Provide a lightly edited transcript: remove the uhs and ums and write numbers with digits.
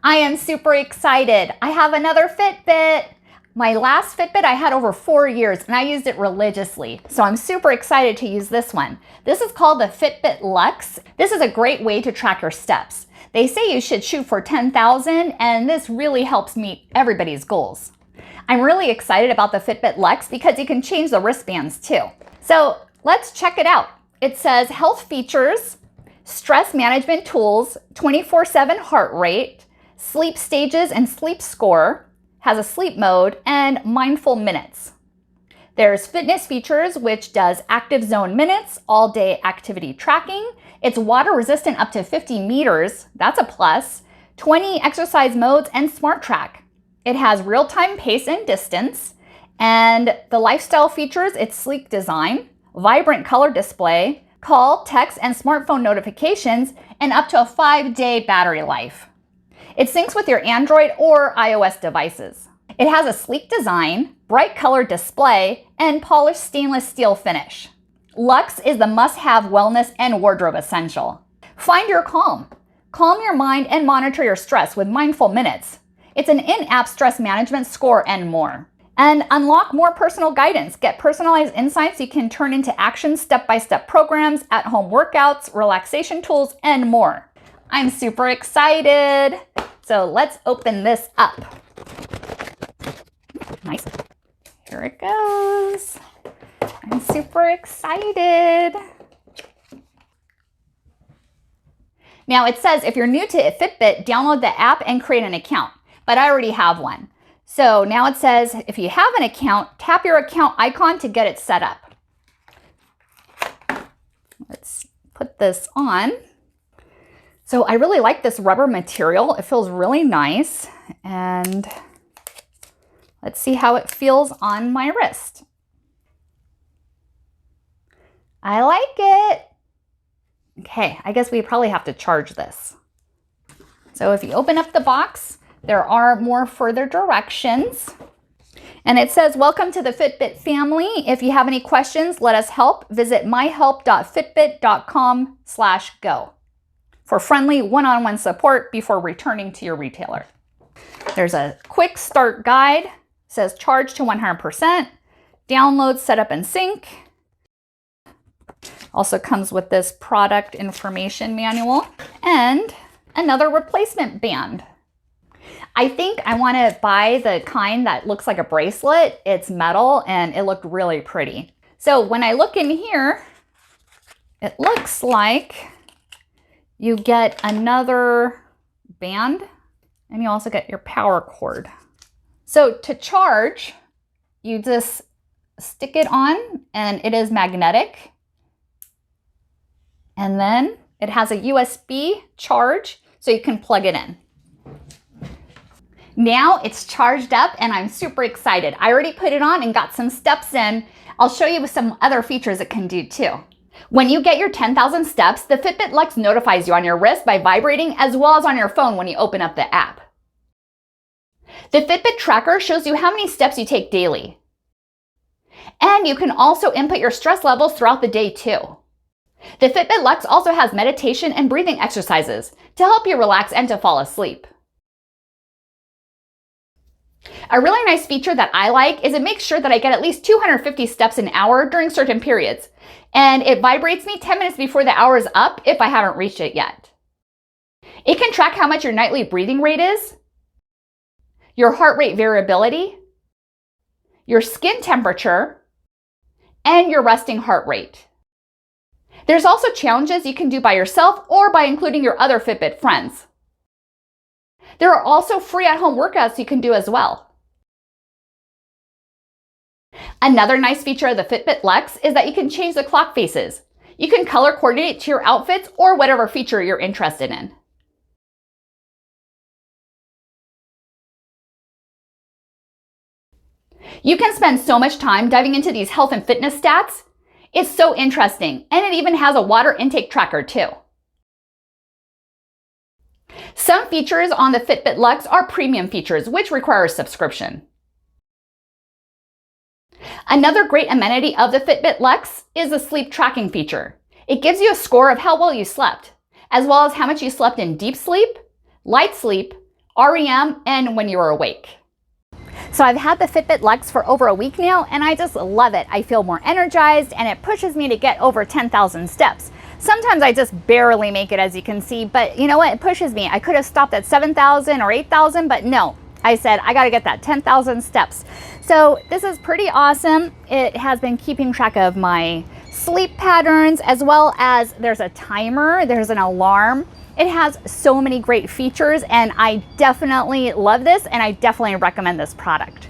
I am super excited. I have another Fitbit. My last Fitbit I had over 4 years and I used it religiously. So I'm super excited to use this one. This is called the FitBit Luxe. This is a great way to track your steps. They say you should shoot for 10,000 and this really helps meet everybody's goals. I'm really excited about the FitBit Luxe because you can change the wristbands too. So let's check it out. It says health features, stress management tools, 24/7 heart rate, sleep stages and sleep score, has a sleep mode, and mindful minutes. There's fitness features, which does active zone minutes, all day activity tracking. It's water resistant up to 50 meters, that's a plus, 20 exercise modes, and smart track. It has real-time pace and distance, and the lifestyle features, it's sleek design, vibrant color display, call, text, and smartphone notifications, and up to a 5-day battery life. It syncs with your Android or iOS devices. It has a sleek design, bright color display, and polished stainless steel finish. Luxe is the must-have wellness and wardrobe essential. Find your calm. Calm your mind and monitor your stress with mindful minutes. It's an in-app stress management score and more. And unlock more personal guidance. Get personalized insights you can turn into action step-by-step programs, at-home workouts, relaxation tools, and more. I'm super excited. So let's open this up. Nice. Here it goes. I'm super excited. Now it says if you're new to Fitbit, download the app and create an account, but I already have one. So now it says if you have an account, tap your account icon to get it set up. Let's put this on. So I really like this rubber material. It feels really nice. And let's see how it feels on my wrist. I like it. Okay, I guess we probably have to charge this. So if you open up the box, there are more further directions. And it says, welcome to the Fitbit family. If you have any questions, let us help. Visit myhelp.fitbit.com/go. for friendly one-on-one support before returning to your retailer. There's a quick start guide. It says charge to 100%, download, setup, and sync. Also comes with this product information manual and another replacement band. I think I want to buy the kind that looks like a bracelet. It's metal and it looked really pretty. So when I look in here, it looks like you get another band and you also get your power cord. So to charge, you just stick it on and it is magnetic. And then it has a USB charge so you can plug it in. Now it's charged up and I'm super excited. I already put it on and got some steps in. I'll show you some other features it can do too. When you get your 10,000 steps, the Fitbit Luxe notifies you on your wrist by vibrating as well as on your phone when you open up the app. The Fitbit tracker shows you how many steps you take daily. And you can also input your stress levels throughout the day too. The Fitbit Luxe also has meditation and breathing exercises to help you relax and to fall asleep. A really nice feature that I like is it makes sure that I get at least 250 steps an hour during certain periods. And it vibrates me 10 minutes before the hour is up if I haven't reached it yet. It can track how much your nightly breathing rate is, your heart rate variability, your skin temperature, and your resting heart rate. There's also challenges you can do by yourself or by including your other Fitbit friends. There are also free at-home workouts you can do as well. Another nice feature of the Fitbit Luxe is that you can change the clock faces. You can color coordinate to your outfits or whatever feature you're interested in. You can spend so much time diving into these health and fitness stats. It's so interesting, and it even has a water intake tracker too. Some features on the Fitbit Luxe are premium features, which require a subscription. Another great amenity of the Fitbit Luxe is the sleep tracking feature. It gives you a score of how well you slept, as well as how much you slept in deep sleep, light sleep, REM and when you're awake. So I've had the FitBit Luxe for over a week now, and I just love it. I feel more energized, and it pushes me to get over 10,000 steps. Sometimes I just barely make it, as you can see, but you know what? It pushes me. I could have stopped at 7,000 or 8,000, but no. I said, I gotta get that 10,000 steps. So this is pretty awesome. It has been keeping track of my sleep patterns, as well as there's a timer, there's an alarm. It has so many great features, and I definitely love this, and I definitely recommend this product.